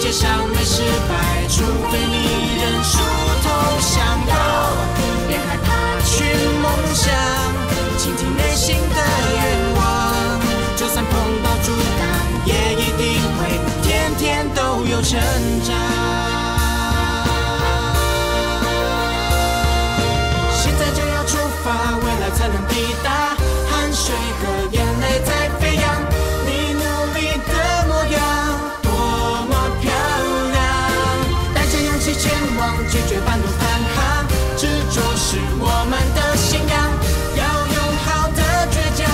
界上没失败，除非你认输投降吧。别害怕去梦想，倾听内心的愿望。就算碰到阻挡，也一定会天天都有成长。现在就要出发，未来才能抵达。汗水和眼泪在飞扬，你努力的模样多么漂亮。带着勇气前往，拒绝半路返航，执着是我们的信仰。要用好的倔强，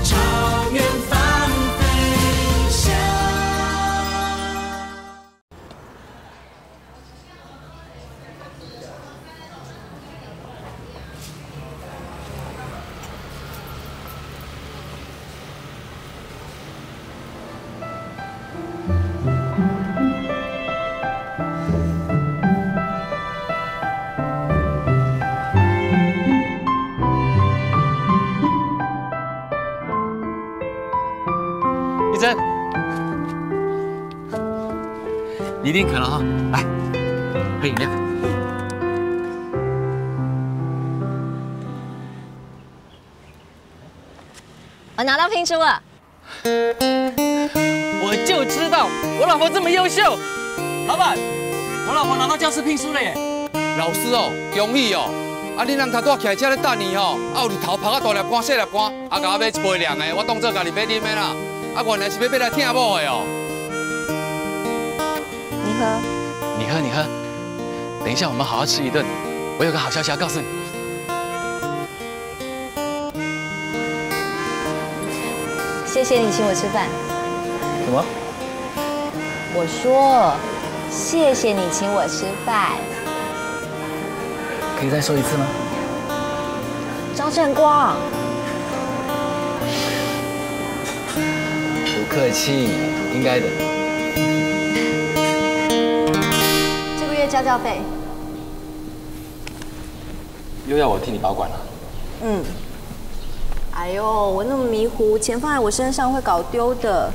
朝远方飞翔。一真，你一定渴了哈，来，喝饮料。我拿到聘书了。我就知道我老婆这么优秀。老板，我老婆拿到教师聘书了耶！老师哦，恭喜哦！啊，你人头拄徛遮咧等你吼，啊有日头晒啊大粒汗细粒汗，啊甲我买一杯凉的，我当做家己买啉的啦。啊，原来是要来听某的哦。你喝。你喝，你喝。等一下我们好好吃一顿。我有个好消息要告诉你。谢谢你请我吃饭。什么？我说，谢谢你请我吃饭。可以再说一次吗？张正光。不客气，应该的。这个月家教费。又要我替你保管了？嗯。哎呦，我那么迷糊，钱放在我身上会搞丢的。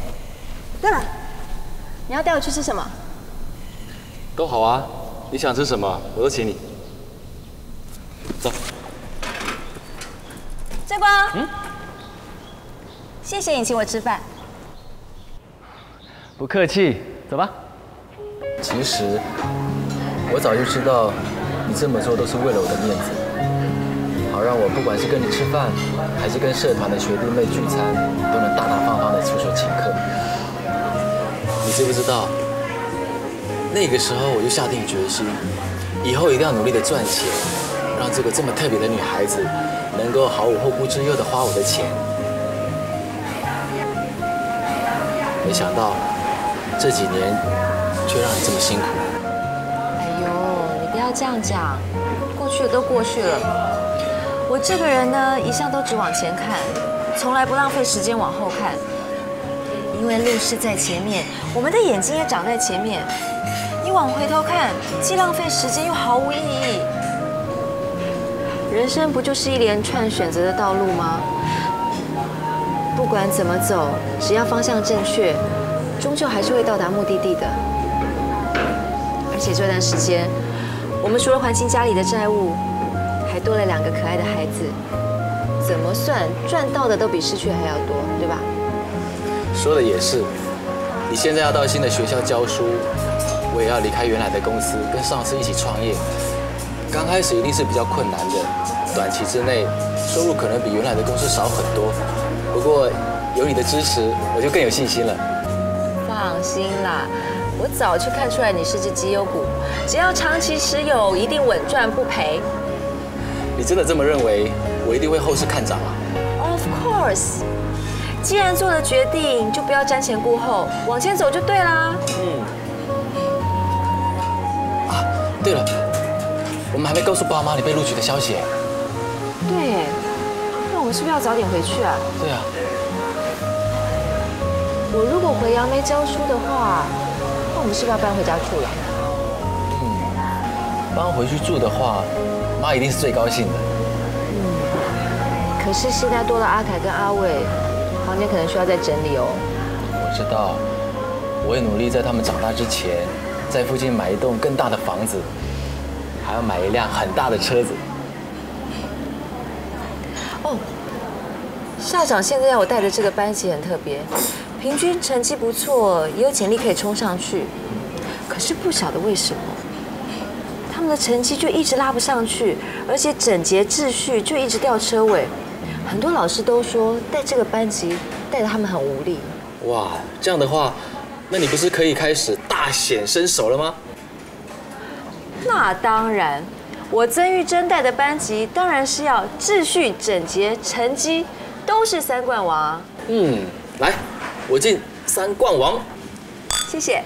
对了，你要带我去吃什么？都好啊，你想吃什么我都请你。走。正光。谢谢你请我吃饭。不客气，走吧。其实我早就知道，你这么做都是为了我的面子，好让我不管是跟你吃饭，还是跟社团的学弟妹聚餐，都能大大方方的出手请客。你知不知道？那个时候我就下定决心，以后一定要努力的赚钱，让这个这么特别的女孩子，能够毫无后顾之忧的花我的钱。没想到。这几年却让你这么辛苦。哎呦，你不要这样讲，过去的都过去了。我这个人呢，一向都只往前看，从来不浪费时间往后看。因为路是在前面，我们的眼睛也长在前面。你往回头看，既浪费时间又毫无意义。人生不就是一连串选择的道路吗？不管怎么走，只要方向正确。终究还是会到达目的地的，而且这段时间，我们除了还清家里的债务，还多了2个可爱的孩子，怎么算赚到的都比失去还要多，对吧？说的也是，你现在要到新的学校教书，我也要离开原来的公司，跟上司一起创业。刚开始一定是比较困难的，短期之内收入可能比原来的公司少很多，不过有你的支持，我就更有信心了。放心啦，我早就看出来你是只绩优股，只要长期持有，一定稳赚不赔。你真的这么认为？我一定会后市看涨啊 ？Of course， 既然做了决定，就不要瞻前顾后，往前走就对啦。啊，对了，我们还没告诉爸妈你被录取的消息。对，那我们是不是要早点回去啊？对啊。我如果回杨梅教书的话，那我们是不是要搬回家住了？搬回去住的话，妈一定是最高兴的。可是现在多了阿凯跟阿伟，房间可能需要再整理哦。我知道，我我会努力在他们长大之前，在附近买一栋更大的房子，还要买一辆很大的车子。哦，校长现在要我带的这个班级很特别，平均成绩不错，也有潜力可以冲上去。可是不晓得为什么，他们的成绩就一直拉不上去，而且整洁秩序就一直掉车尾。很多老师都说带这个班级带得他们很无力。哇，这样的话，那你不是可以开始大显身手了吗？那当然，我曾玉珍带的班级当然是要秩序整洁，成绩都是3冠王。来，我敬3冠王。谢谢。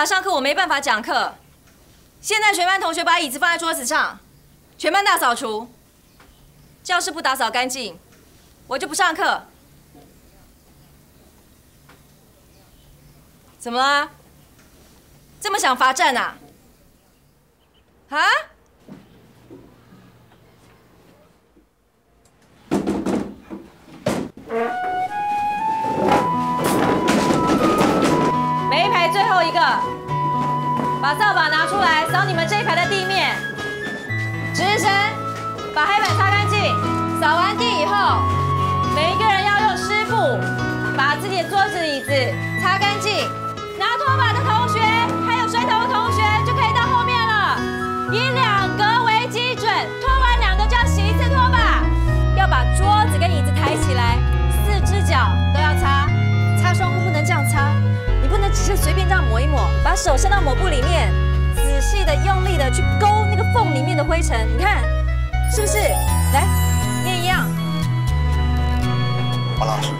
上课我没办法讲课，现在全班同学把椅子放在桌子上，全班大扫除。教室不打扫干净，我就不上课。怎么了？这么想罚站啊？啊？每一排最后一个，把扫把拿出来扫你们这一排的地面。值日生，把黑板擦干净。扫完地以后，每一个人要用湿布把自己的桌子、椅子擦干净。拿拖把的同学，还有水桶的同学就可以到后面了。以2格为基准，拖完2个就要洗1次拖把。要把桌子跟椅子抬起来，4只脚都要擦。擦窗户不能这样擦，你不能只是随便这样抹一抹，把手伸到抹布里面，仔细的、用力的去勾那个缝里面的灰尘。你看，是不是？来，你也一样。王老师，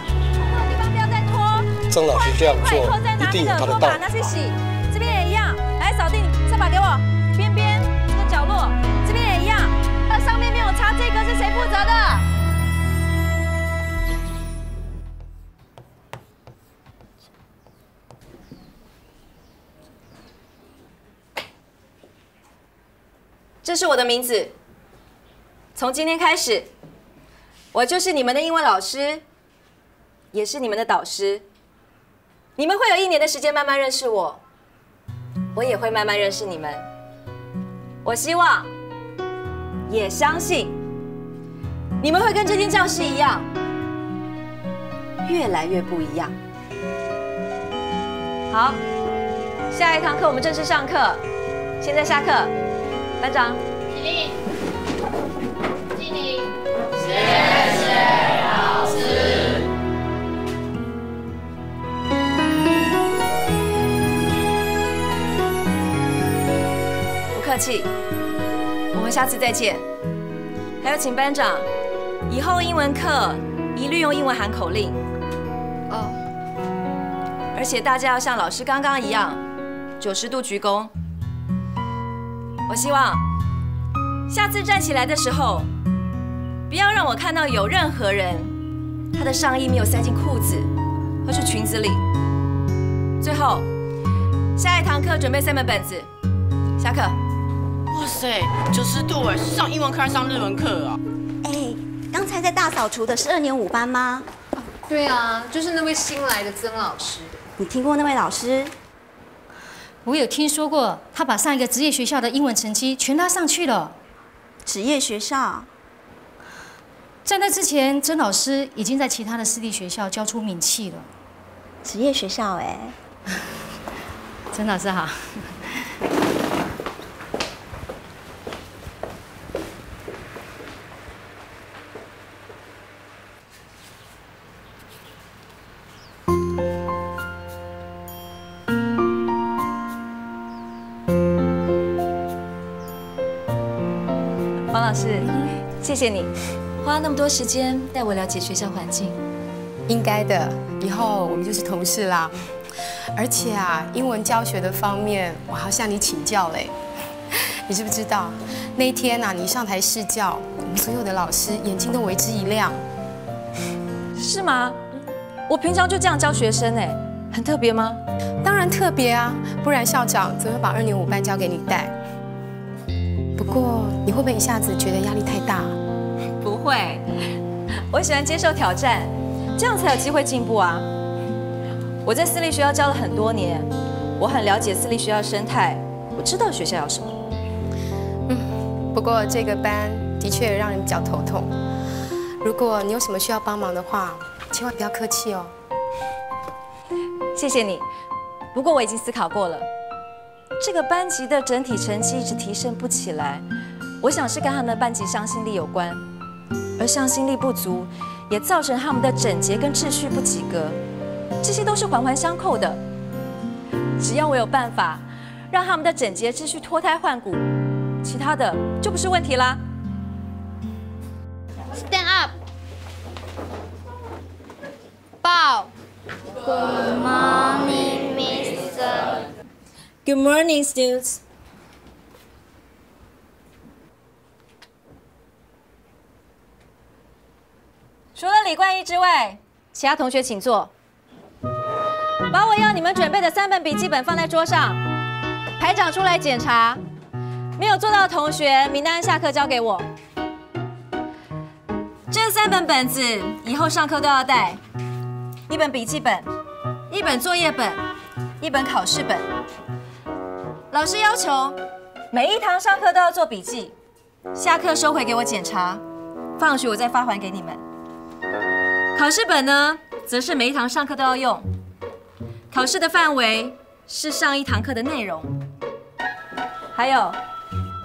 地方不要再拖。曾老师这样做一定有他的道理。拿去洗，这边也一样。来，扫地，扫把给我，边边这个角落，这边也一样。那上面没有擦，这个是谁负责的？这是我的名字。从今天开始，我就是你们的英文老师，也是你们的导师。你们会有1年的时间慢慢认识我，我也会慢慢认识你们。我希望，也相信，你们会跟这间教室一样，越来越不一样。好，下一堂课我们正式上课。现在下课，班长。起立。敬礼。谢谢老师。不客气，我们下次再见。还有，请班长，以后英文课一律用英文喊口令。哦。而且大家要像老师刚刚一样，90度鞠躬。我希望下次站起来的时候，不要让我看到有任何人他的上衣没有塞进裤子或是裙子里。最后，下一堂课准备3本本子。下课。哇塞，90度哎，是上英文课还是上日文课啊？哎，刚才在大扫除的是2年5班吗？对啊，就是那位新来的曾老师。你听过那位老师？我有听说过，他把上一个职业学校的英文成绩全拉上去了。职业学校？在那之前，曾老师已经在其他的私立学校教出名气了。职业学校哎。曾老师好。王老师，谢谢你花那么多时间带我了解学校环境。应该的，以后我们就是同事啦。而且啊，英文教学的方面，我还要向你请教嘞。你知不知道，那一天啊，你上台试教，我们所有的老师眼睛都为之一亮。是吗？我平常就这样教学生哎，很特别吗？当然特别啊，不然校长怎么会把2年5班交给你带？不过你会不会一下子觉得压力太大？不会，我喜欢接受挑战，这样才有机会进步啊。我在私立学校教了很多年，我很了解私立学校生态，我知道学校要什么。不过这个班的确让人比较头痛。如果你有什么需要帮忙的话，千万不要客气哦。谢谢你，不过我已经思考过了，这个班级的整体成绩一直提升不起来，我想是跟他们的班级向心力有关，而向心力不足，也造成他们的整洁跟秩序不及格，这些都是环环相扣的。只要我有办法让他们的整洁秩序脱胎换骨，其他的就不是问题啦。Stand up， 报。Good morning, Mr. Good morning, students. 除了李冠毅之外，其他同学请坐。把我要你们准备的3本笔记本放在桌上，排长出来检查。没有做到的同学，名单下课交给我。这3本本子以后上课都要带，1本笔记本，1本作业本，1本考试本。老师要求每一堂上课都要做笔记，下课收回给我检查，放学我再发还给你们。考试本呢，则是每一堂上课都要用，考试的范围是上一堂课的内容。还有，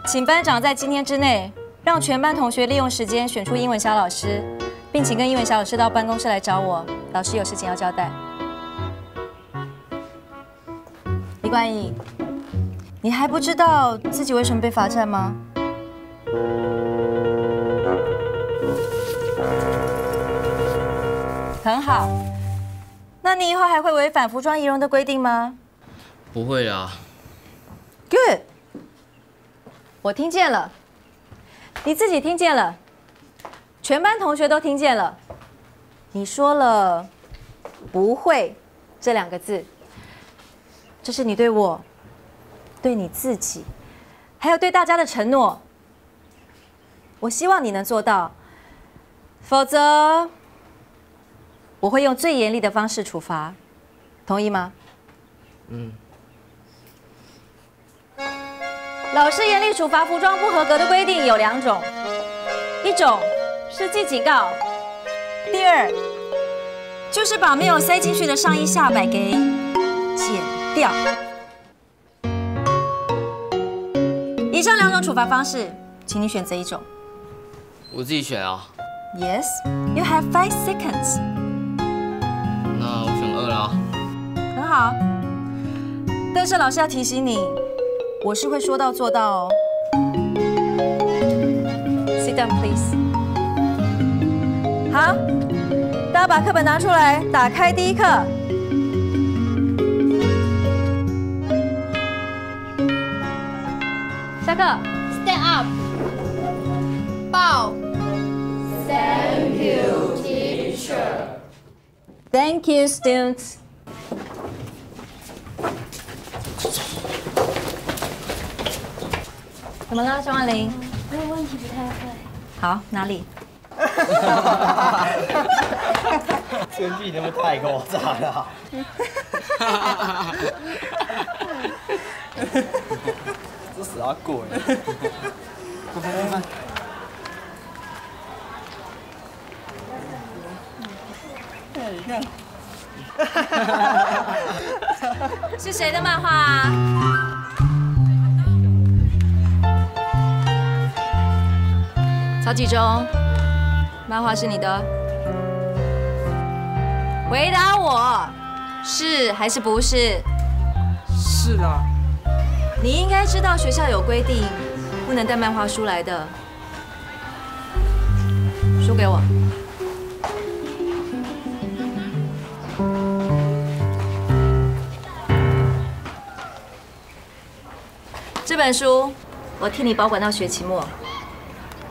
请班长在今天之内让全班同学利用时间选出英文小老师，并请跟英文小老师到办公室来找我，老师有事情要交代。李冠毅，你还不知道自己为什么被罚站吗？很好，那你以后还会违反服装仪容的规定吗？不会啦。Good， 我听见了，你自己听见了，全班同学都听见了。你说了“不会”这2个字，这是你对我、对你自己，还有对大家的承诺。我希望你能做到，否则我会用最严厉的方式处罚，同意吗？老师严厉处罚服装不合格的规定有2种，一种是记警告，第2就是把没有塞进去的上衣下摆给剪掉。以上2种处罚方式，请你选择一种。我自己选啊。Yes, you have 5 seconds. 那我选2啦。很好，但是老师要提醒你，我是会说到做到哦。Sit down, please. 好，大家把课本拿出来，打开第1课。下课。Stand up， 报。Thank you, teacher. Thank you, students. 怎么了，张万玲？我有问题不太会。好，哪里？这句他妈太夸张了。这啥鬼？是谁的漫画啊？曹启忠，漫画是你的？回答我，是还是不是？是啦。你应该知道学校有规定，不能带漫画书来的。书给我。这本书我替你保管到学期末，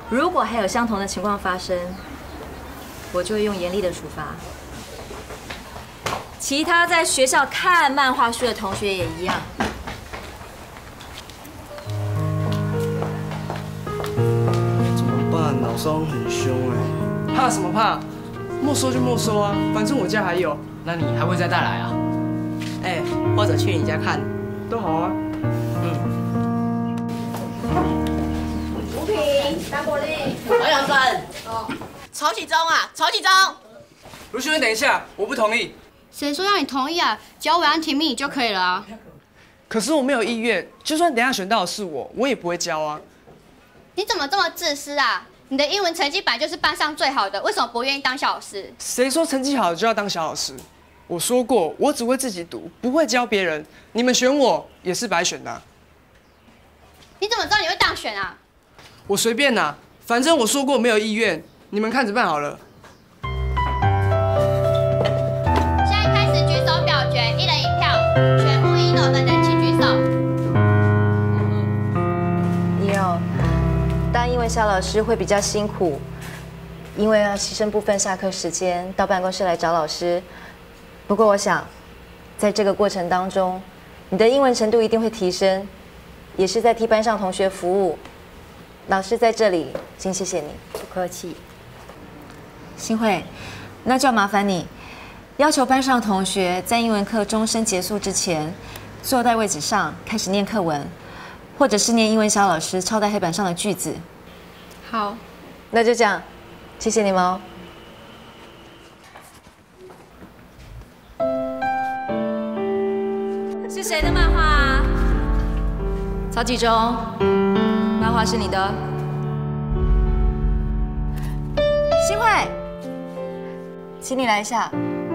如果还有相同的情况发生，我就会用严厉的处罚。其他在学校看漫画书的同学也一样。怎么办？老双很凶哎。怕什么怕？没收就没收啊，反正我家还有。那你还会再带来啊？哎，或者去你家看，都好啊。吴品，打火力。王阳山。曹启忠啊，曹启忠。卢学员，等一下，我不同意。谁说让你同意啊？只要委员提名你就可以了啊。可是我没有意愿，就算等一下选到的是我也不会教啊。你怎么这么自私啊？你的英文成绩本来就是班上最好的，为什么不愿意当小老师？谁说成绩好就要当小老师？我说过，我只会自己读，不会教别人。你们选我也是白选的啊。你怎么知道你会当选啊？我随便拿，反正我说过没有意愿，你们看着办好了。现在开始举手表决，1人1票，全部1楼的人请举手。1楼，当英文小老师会比较辛苦，因为要牺牲部分下课时间到办公室来找老师。不过我想，在这个过程当中，你的英文程度一定会提升，也是在替班上同学服务。老师在这里，先谢谢你。不客气。新慧，那就要麻烦你，要求班上同学在英文课钟声结束之前，坐在位置上开始念课文，或者是念英文小老师抄在黑板上的句子。好，那就这样，谢谢你们哦。是谁的漫画啊？曹启忠，漫画是你的。新慧，请你来一下，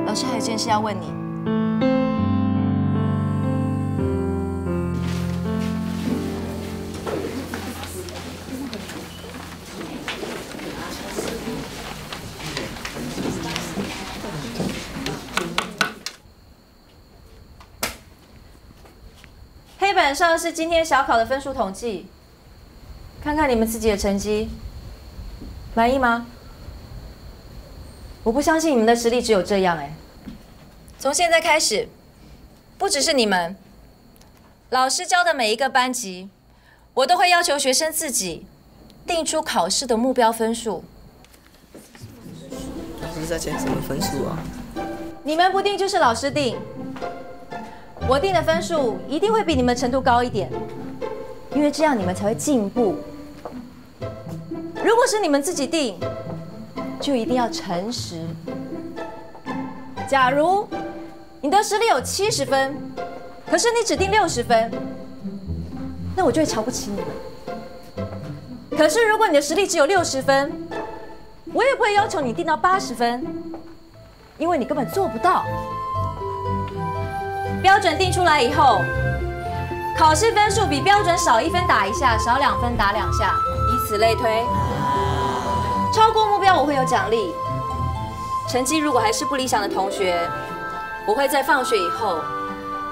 老师还有件事要问你。黑板上是今天小考的分数统计，看看你们自己的成绩，满意吗？我不相信你们的实力只有这样哎。从现在开始，不只是你们，老师教的每一个班级，我都会要求学生自己定出考试的目标分数。老师在讲什么分数啊？你们不定就是老师定。我定的分数一定会比你们程度高一点，因为这样你们才会进步。如果是你们自己定，就一定要诚实。假如你的实力有70分，可是你只定60分，那我就会瞧不起你们。可是如果你的实力只有60分，我也不会要求你定到80分，因为你根本做不到。标准定出来以后，考试分数比标准少1分打1下，少2分打2下，以此类推。超过目标我会有奖励。成绩如果还是不理想的同学，我会在放学以后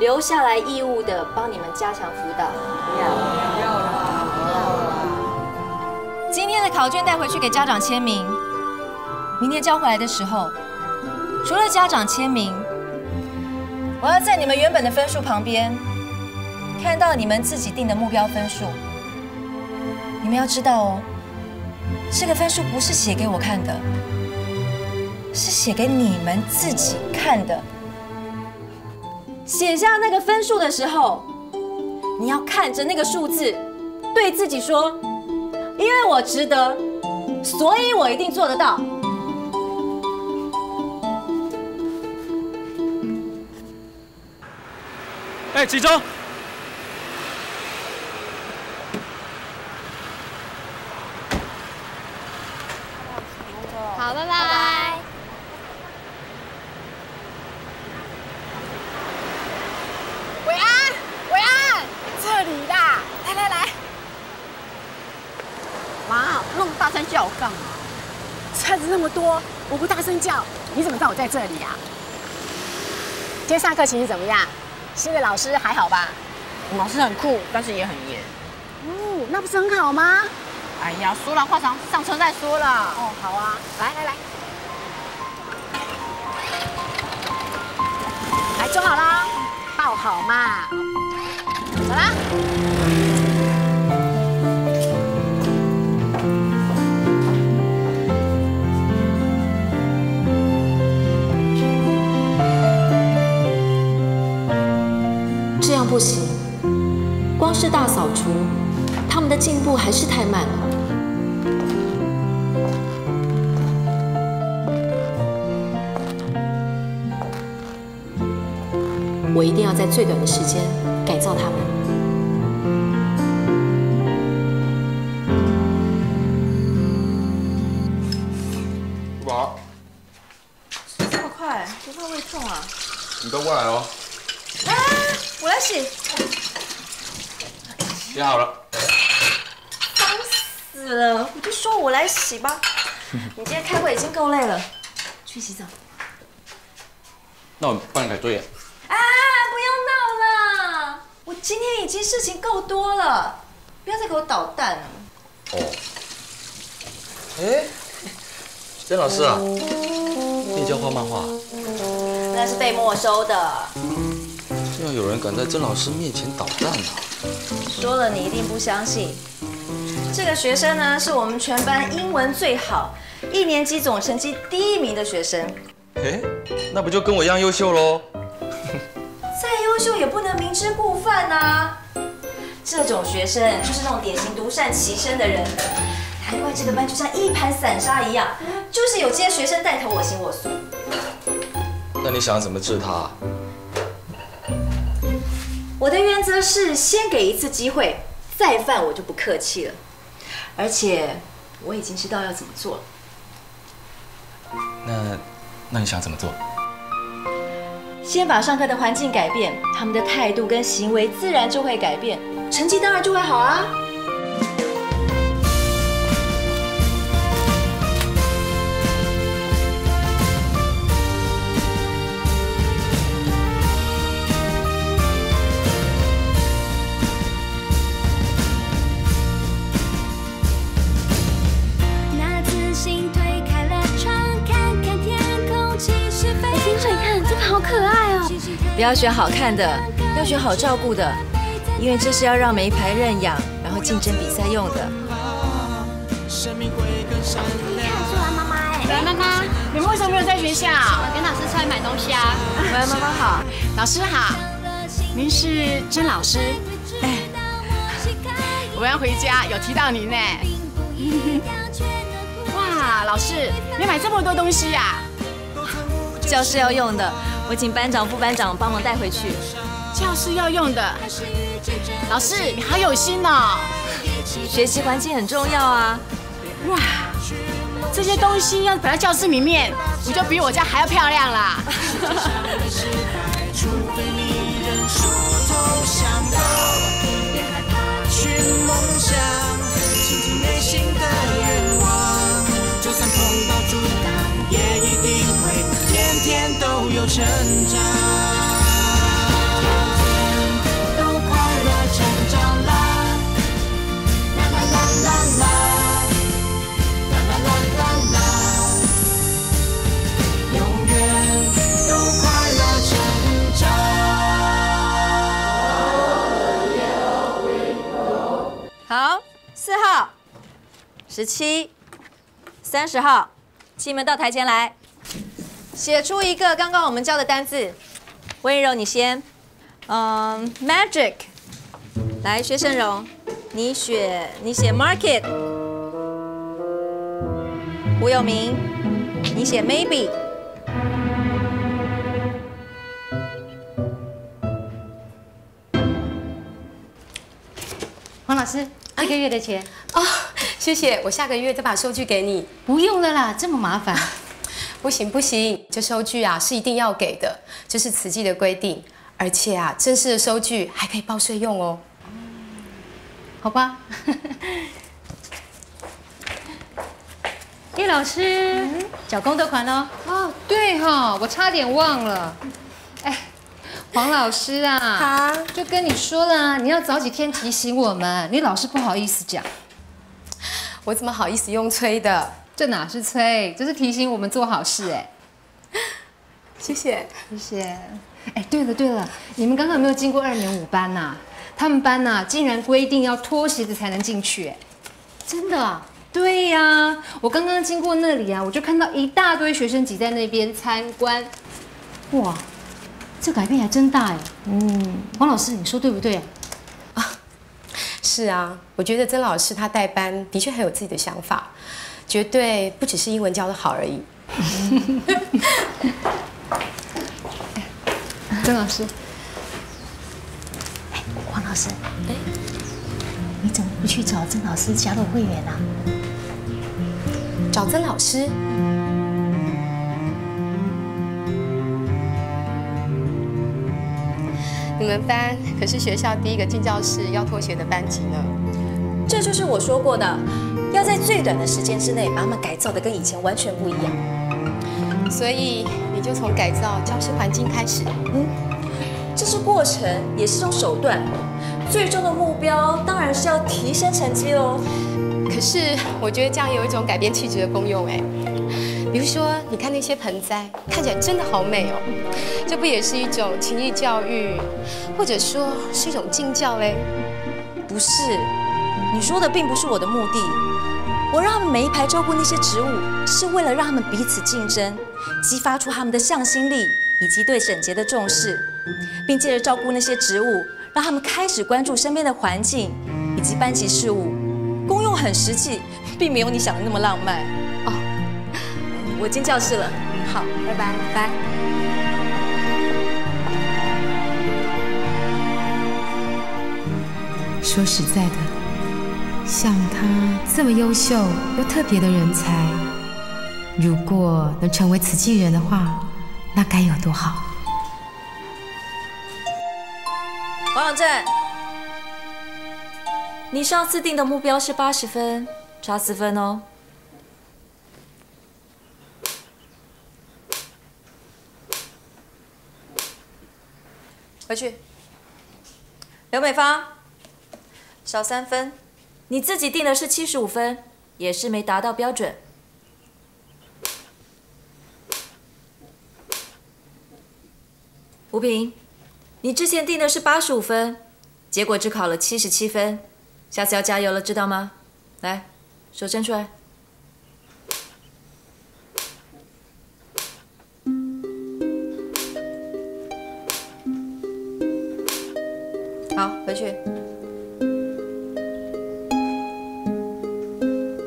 留下来义务的帮你们加强辅导。今天的考卷带回去给家长签名，明天交回来的时候，除了家长签名，我要在你们原本的分数旁边看到你们自己定的目标分数。你们要知道哦，这个分数不是写给我看的，是写给你们自己看的。写下那个分数的时候，你要看着那个数字，对自己说：因为我值得，所以我一定做得到。哎，集中！好，拜拜。伟安，伟安，这里啦！来来来。妈，那么大声叫我干嘛？车子那么多，我不大声叫，你怎么知道我在这里啊？今天上课情形怎么样？新的老师还好吧？老师很酷，但是也很严。哦，那不是很好吗？哎呀，说了话长，上车再说了。哦，好啊，来来来，来坐好啦，抱好嘛，走啦。这样不行，光是大扫除，他们的进步还是太慢了。我一定要在最短的时间改造他们。宝，洗这么快，不怕胃痛啊？你都过来哦。来来来，我来洗。洗好了。烦死了！我就说我来洗吧。你今天开会已经够累了，去洗澡。那我帮你改作业。啊！不要闹了，我今天已经事情够多了，不要再给我捣蛋了。哦。哎，曾老师啊，你教画漫画？那是被没收的。竟然有人敢在曾老师面前捣蛋啊！说了你一定不相信。这个学生呢，是我们全班英文最好，1年级总成绩第1名的学生。哎，那不就跟我一样优秀喽？再优秀也不能明知故犯啊！这种学生就是那种典型独善其身的人，难怪这个班就像一盘散沙一样，就是有这些学生带头我行我素。那你想怎么治他？我的原则是先给一次机会，再犯我就不客气了。而且我已经知道要怎么做了。那你想怎么做？先把上课的环境改变，他们的态度跟行为自然就会改变，成绩当然就会好啊。不要选好看的，要选好照顾的，因为这是要让每一排认养，然后竞争比赛用的。你看出来妈妈哎，来妈妈，你们为什么没有在学校？我跟老师出来买东西啊。喂，妈妈好，老师好，您是曾老师。哎，我要回家，有提到您呢。哇，老师，你买这么多东西呀？教室要用的，我请班长、副班长帮忙带回去。教室要用的，老师你好有心哦。学习环境很重要啊。哇，这些东西要摆在教室里面，你就比我家还要漂亮啦。天都有成长，都快乐成长啦！啦啦啦啦啦，啦啦啦啦啦，永远都快乐成长。好，4号、17、30号，请你们到台前来。写出一个刚刚我们教的单字，温柔你先。magic， 来，薛胜荣，你写 market。胡有明，你写 maybe。老师，这个月的钱。哦，谢谢，我下个月再把收据给你。不用了啦，这么麻烦。不行不行，这收据啊是一定要给的，这是慈济的规定，而且啊正式的收据还可以报税用哦。好吧。叶老师，缴功德款哦。哦，对哈，我差点忘了。哎，黄老师啊，就跟你说了，你要早几天提醒我们，你老是不好意思讲。我怎么好意思用催的？这哪是催，这是提醒我们做好事哎。谢谢，谢谢。哎，对了，你们刚刚有没有经过2年5班呐？他们班呐，竟然规定要脱鞋子才能进去，哎，真的啊？对呀，我刚刚经过那里啊，我就看到一大堆学生挤在那边参观。哇，这改变还真大哎。黄老师，你说对不对啊？是啊，我觉得曾老师他带班的确很有自己的想法，绝对不只是英文教得好而已。曾老师，黄老师，你怎么不去找曾老师加入会员啊？找曾老师？你们班可是学校第一个进教室要脱鞋的班级呢。这就是我说过的，要在最短的时间之内把他们改造的跟以前完全不一样。所以你就从改造教室环境开始。这是过程，也是种手段。最终的目标当然是要提升成绩喽。可是我觉得这样有一种改变气质的功用哎。比如说，你看那些盆栽，看起来真的好美哦。这不也是一种情谊教育，或者说是一种敬教嘞？不是，你说的并不是我的目的。我让他们每一排照顾那些植物，是为了让他们彼此竞争，激发出他们的向心力以及对整洁的重视，并借着照顾那些植物，让他们开始关注身边的环境以及班级事务。功用很实际，并没有你想的那么浪漫。哦，我进教室了。好，拜拜，拜。说实在的，像他这么优秀又特别的人才，如果能成为慈济人的话，那该有多好。王永正，你上次定的目标是80分，差4分哦。回去。刘美芳，少3分，你自己定的是75分，也是没达到标准。吴平，你之前定的是85分，结果只考了77分，下次要加油了，知道吗？来，手伸出来。好，回去。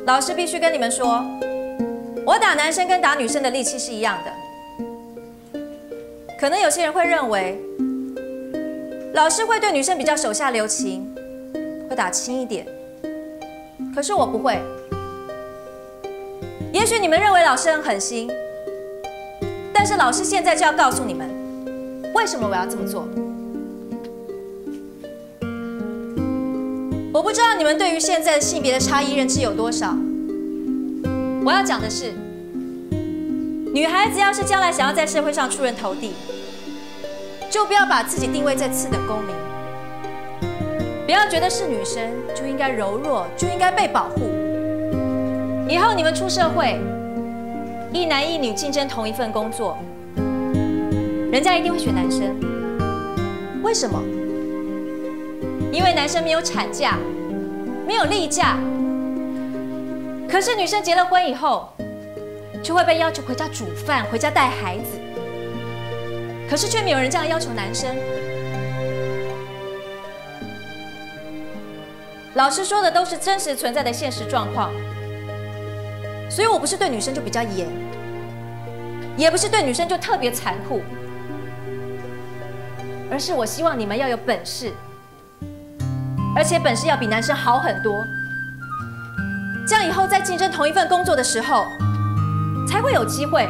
老师必须跟你们说，我打男生跟打女生的力气是一样的。可能有些人会认为，老师会对女生比较手下留情，会打轻一点。可是我不会。也许你们认为老师很狠心，但是老师现在就要告诉你们，为什么我要这么做。我不知道你们对于现在的性别的差异认知有多少。我要讲的是，女孩子要是将来想要在社会上出人头地，就不要把自己定位在次等公民，不要觉得是女生就应该柔弱，就应该被保护。以后你们出社会，一男一女竞争同一份工作，人家一定会选男生。为什么？因为男生没有产假，没有例假。可是女生结了婚以后，就会被要求回家煮饭、回家带孩子。可是却没有人这样要求男生。老师说的都是真实存在的现实状况，所以我不是对女生就比较严，也不是对女生就特别残酷，而是我希望你们要有本事。而且本事要比男生好很多。这样以后在竞争同一份工作的时候，才会有机会。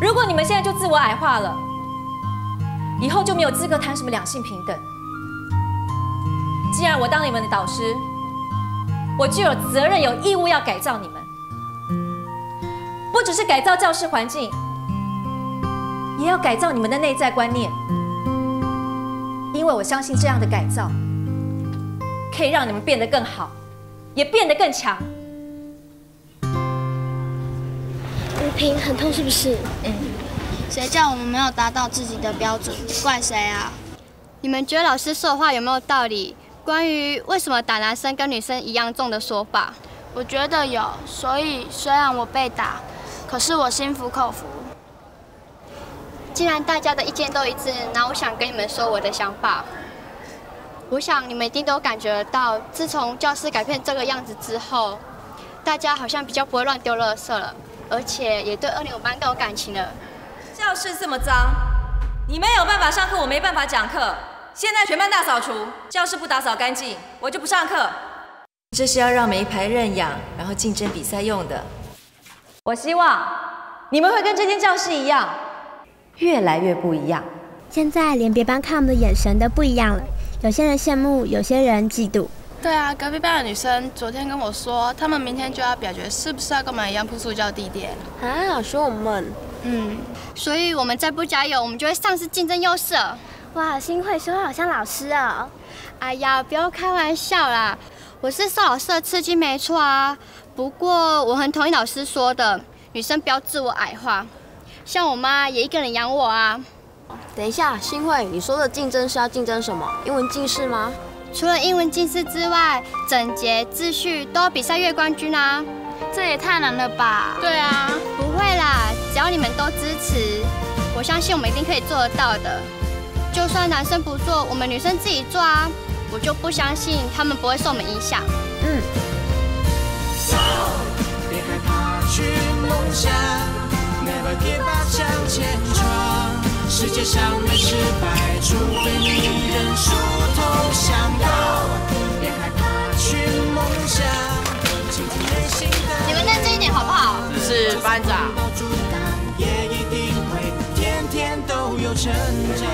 如果你们现在就自我矮化了，以后就没有资格谈什么两性平等。既然我当你们的导师，我就有责任、有义务要改造你们，不只是改造教室环境，也要改造你们的内在观念。因为我相信这样的改造，可以让你们变得更好，也变得更强。吴平很痛是不是？谁叫我们没有达到自己的标准？怪谁啊？你们觉得老师说的话有没有道理？关于为什么打男生跟女生一样重的说法，我觉得有。所以虽然我被打，可是我心服口服。既然大家的意见都一致，那我想跟你们说我的想法。我想你们一定都感觉得到，自从教室改变这个样子之后，大家好像比较不会乱丢垃圾了，而且也对205班更有感情了。教室这么脏，你们有办法上课，我没办法讲课。现在全班大扫除，教室不打扫干净，我就不上课。这是要让每一排认养，然后竞争比赛用的。我希望你们会跟这间教室一样，越来越不一样。现在连别班看我们的眼神都不一样了，有些人羡慕，有些人嫉妒。对啊，隔壁班的女生昨天跟我说，她们明天就要表决，是不是要跟我们一样铺塑胶地垫啊？说我们，所以我们再不加油，我们就会丧失竞争优势了。哇，新慧说话好像老师哦。哎呀，不要开玩笑啦，我是受老师的刺激没错啊。不过我很同意老师说的，女生不要自我矮化。像我妈也一个人养我啊。等一下，新慧，你说的竞争是要竞争什么？英文竞赛吗？除了英文竞赛之外，整洁、秩序都要比赛月冠军啊。这也太难了吧？对啊，不会啦，只要你们都支持，我相信我们一定可以做得到的。就算男生不做，我们女生自己做啊！我就不相信他们不会受我们影响。别害怕去梦想 ，Never give up 向前闯。世界上没失败，除非你认输投降。别害怕去梦想，倾听内心的。你们认真一点好不好？是班长。也一定会天天都有成长。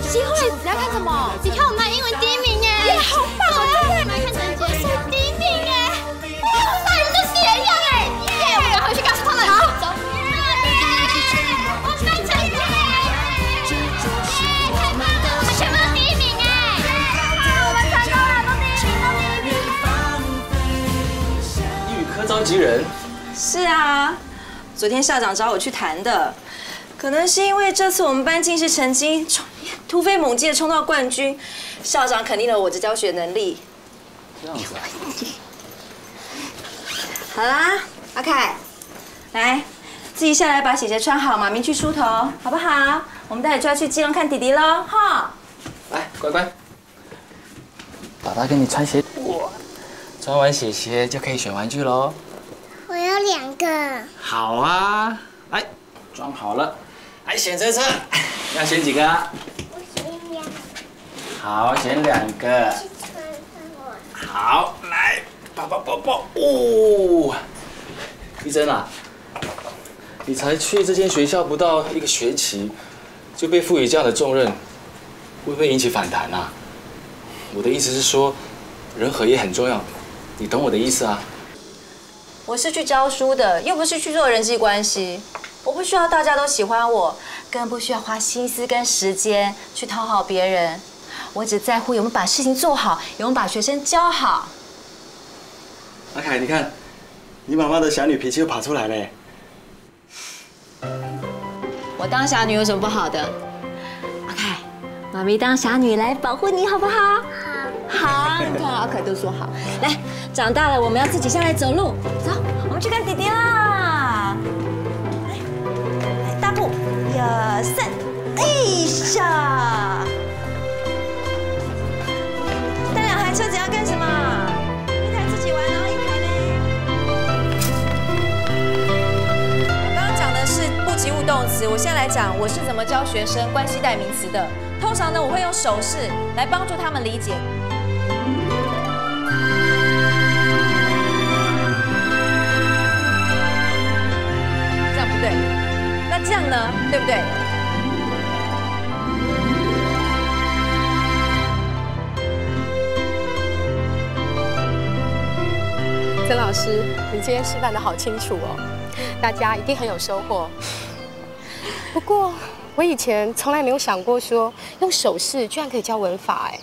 新慧，你要看什么？你看我们英文第1名耶！耶，好棒啊！你们看整洁是第1名耶！哇，大人都血一样哎！耶，我们赶回去告诉他们。好，走。我们成绩，太棒了！我们全班第1名哎！我们成功了，都第1名。英语科召集人。是啊，昨天校长找我去谈的。可能是因为这次我们班进士成绩突飞猛进的冲到冠军，校长肯定了我的教学能力。这样子啊？好啦，阿凯，来，自己下来把鞋鞋穿好，马明去梳头，好不好？我们待会就要去基隆看弟弟喽，哈。来，乖乖，爸爸给你穿鞋。哇，穿完鞋鞋就可以选玩具喽。我有2个。好啊，来，装好了。来选车车，要选几个啊？我选2个。好，选2个。好，来，抱。哦，一真啊，你才去这间学校不到1个学期，就被赋予这样的重任，会不会引起反弹啊？我的意思是说，人和也很重要，你懂我的意思啊？我是去教书的，又不是去做人际关系。我不需要大家都喜欢我，更不需要花心思跟时间去讨好别人。我只在乎有没有把事情做好，有没有把学生教好。阿凯，你看，你妈妈的侠女脾气又跑出来了。我当侠女有什么不好的？阿凯，妈咪当侠女来保护你，好不好？好，你看阿凯都说好。来，长大了我们要自己下来走路，走，我们去看弟弟啦。大步，1、2、3，哎呀！带2台车子要干什么？1台自己玩，然后1台呢？我刚刚讲的是不及物动词，我我先来讲我是怎么教学生关系代名词的。通常呢，我会用手势来帮助他们理解。这样不对，那这样呢，对不对？曾老师，你今天示范得好清楚哦，大家一定很有收获。不过，我以前从来没有想过说用手势居然可以教文法哎。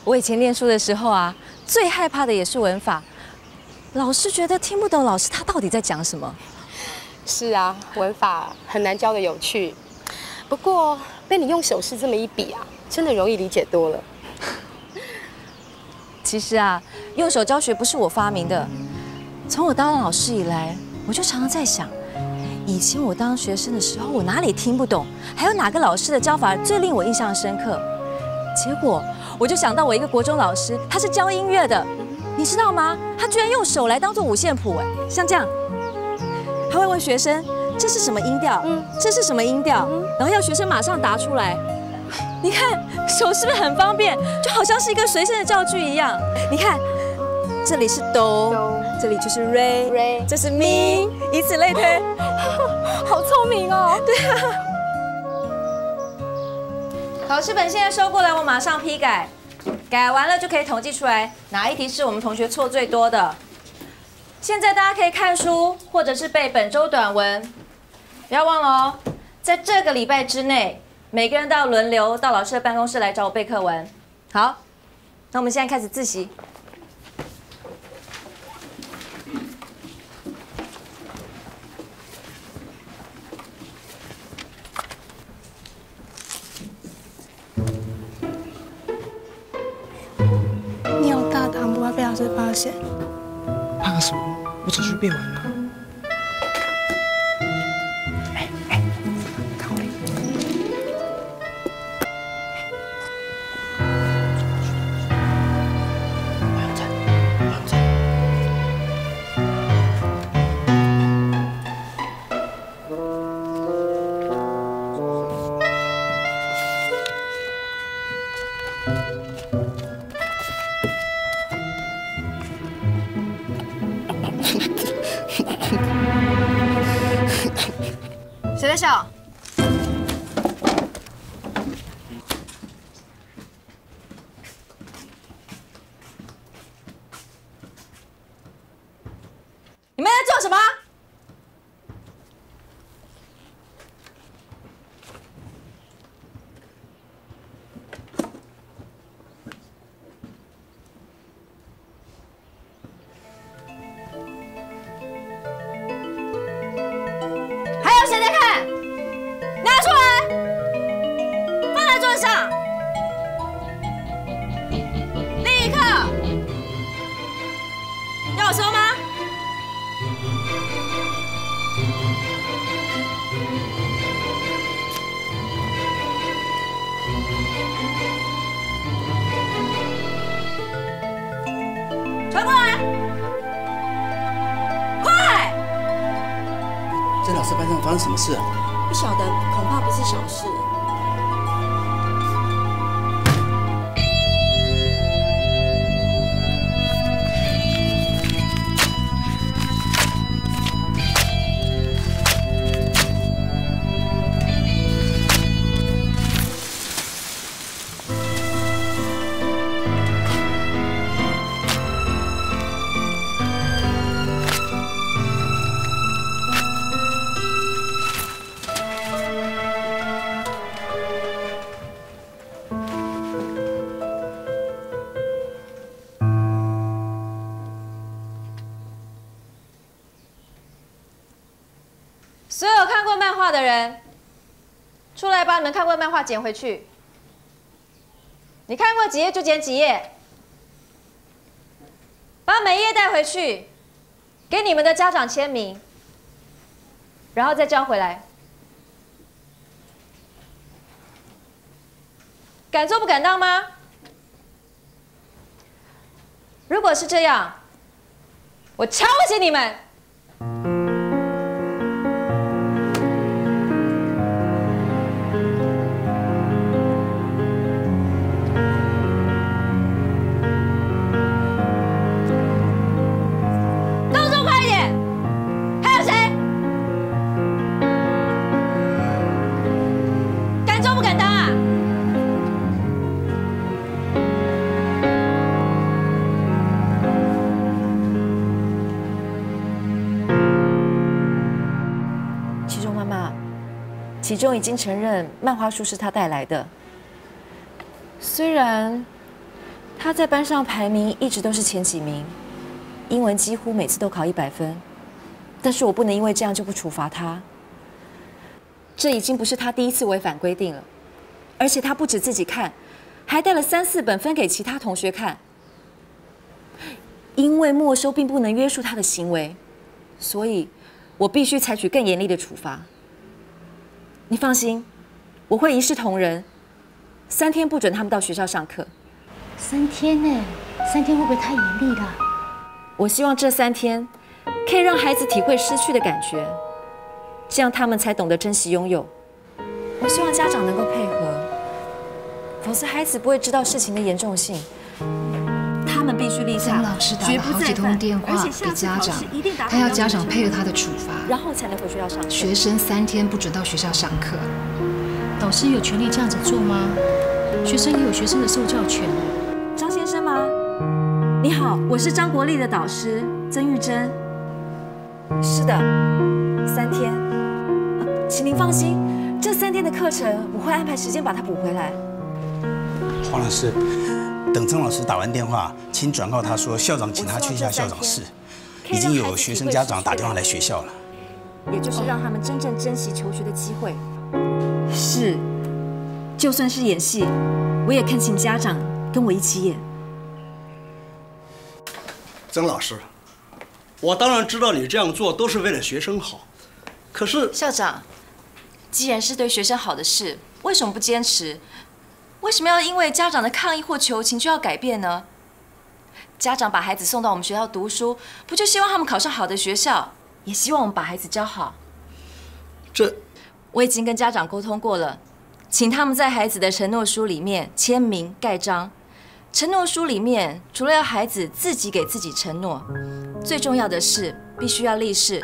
我以前念书的时候啊，最害怕的也是文法，老师觉得听不懂老师他到底在讲什么。是啊，文法很难教的有趣。不过被你用手势这么一比啊，真的容易理解多了。其实啊，用手教学不是我发明的。从我当了老师以来，我就常常在想，以前我当学生的时候，我哪里听不懂？还有哪个老师的教法最令我印象深刻？结果我就想到我一个国中老师，他是教音乐的，你知道吗？他居然用手来当做五线谱，哎，像这样，他会问学生这是什么音调？这是什么音调？然后要学生马上答出来。你看手是不是很方便？就好像是一个随身的教具一样。你看，这里是哆，这里就是 re， 这是 mi， 以此类推。好聪明哦！对啊。考试本现在收过来，我马上批改。改完了就可以统计出来哪一题是我们同学错最多的。现在大家可以看书或者是背本周短文，不要忘了哦，在这个礼拜之内。每个人都要轮流到老师的办公室来找我背课文。好，那我们现在开始自习。你有大堂不会被老师发现。怕什么？我早就背完了。谁在笑？你们在做什么？还有谁在看？拿出来，放在桌上，立刻。要我说吗？传过来，快！在老师班上发生什么事啊？不晓得，恐怕不是小事。所有看过漫画的人，出来把你们看过的漫画捡回去。你看过几页就捡几页，把每一页带回去，给你们的家长签名，然后再交回来。敢做不敢当吗？如果是这样，我瞧不起你们。其中已经承认漫画书是他带来的。虽然他在班上排名一直都是前几名，英文几乎每次都考100分，但是我不能因为这样就不处罚他。这已经不是他第一次违反规定了，而且他不止自己看，还带了3、4本分给其他同学看。因为没收并不能约束他的行为，所以我必须采取更严厉的处罚。你放心，我会一视同仁，3天不准他们到学校上课。3天呢？3天会不会太严厉了？我希望这3天可以让孩子体会失去的感觉，这样他们才懂得珍惜拥有。我希望家长能够配合，否则孩子不会知道事情的严重性。他们必须立下，曾老师打了好几通电话给家长，他要家长配合他的处罚，然后才能回学校上课。学生3天不准到学校上课。导师有权利这样子做吗？学生也有学生的受教权。张先生吗？你好，我是张国立的导师曾玉珍。是的，3天。请您放心，这3天的课程我会安排时间把它补回来。黄老师。等曾老师打完电话，请转告他说，校长请他去一下校长室，已经有学生家长打电话来学校了。也就是让他们真正珍惜求学的机会。是，就算是演戏，我也恳请家长跟我一起演。曾老师，我当然知道你这样做都是为了学生好，可是校长，既然是对学生好的事，为什么不坚持？为什么要因为家长的抗议或求情就要改变呢？家长把孩子送到我们学校读书，不就希望他们考上好的学校，也希望我们把孩子教好？我已经跟家长沟通过了，请他们在孩子的承诺书里面签名盖章。承诺书里面除了要孩子自己给自己承诺，最重要的是必须要立誓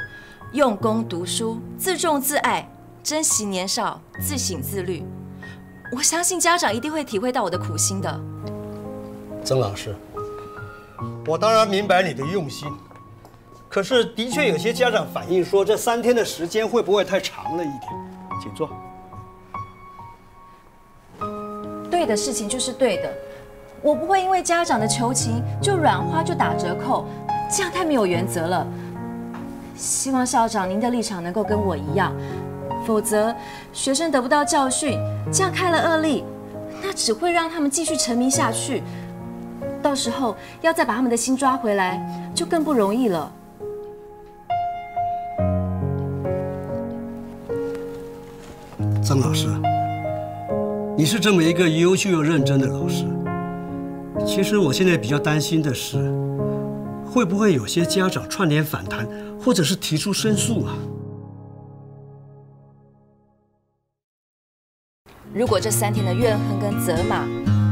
用功读书，自重自爱，珍惜年少，自省自律。我相信家长一定会体会到我的苦心的。曾老师，我当然明白你的用心，可是的确有些家长反映说，这3天的时间会不会太长了一点？请坐。对的事情就是对的，我不会因为家长的求情就软化就打折扣，这样太没有原则了。希望校长您的立场能够跟我一样。否则，学生得不到教训，这样开了恶例，那只会让他们继续沉迷下去。到时候要再把他们的心抓回来，就更不容易了。曾老师，你是这么一个优秀又认真的老师。其实我现在比较担心的是，会不会有些家长串联反弹，或者是提出申诉啊？如果这3天的怨恨跟责骂，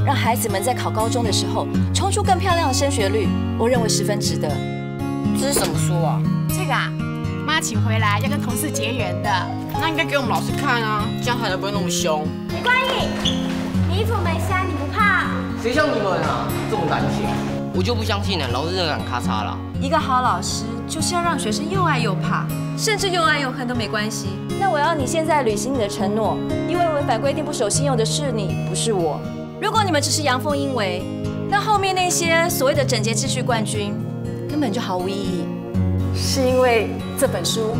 让孩子们在考高中的时候冲出更漂亮的升学率，我认为十分值得。这是什么书啊？这个啊，妈请回来要跟同事结缘的。那应该给我们老师看啊，这样孩子不会那么凶。没关系，你衣服没删，你不怕？谁像你们啊，这么胆小？我就不相信了，老师真的敢咔嚓啦。一个好老师就是要让学生又爱又怕，甚至又爱又恨都没关系。那我要你现在履行你的承诺，因为违反规定不守信用的是你，不是我。如果你们只是阳奉阴违，那后面那些所谓的整洁秩序冠军根本就毫无意义。是因为这本书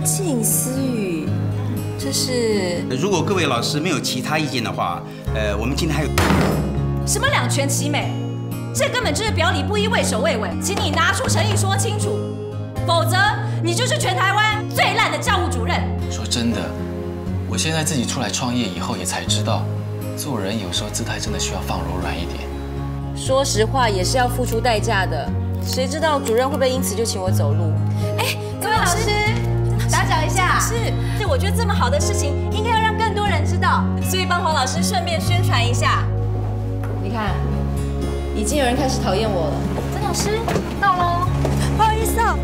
《静思语》，这是……如果各位老师没有其他意见的话，我们今天还有什么两全其美？这根本就是表里不一、畏首畏尾，请你拿出诚意说清楚，否则你就是全台湾最烂的教务主任。说真的，我现在自己出来创业以后也才知道，做人有时候姿态真的需要放柔软一点。说实话也是要付出代价的，谁知道主任会不会因此就请我走路？哎，各位老师，打搅一下。是，我觉得这么好的事情应该要让更多人知道，所以帮黄老师顺便宣传一下。你看，已经有人开始讨厌我了。曾老师到喽，不好意思哦。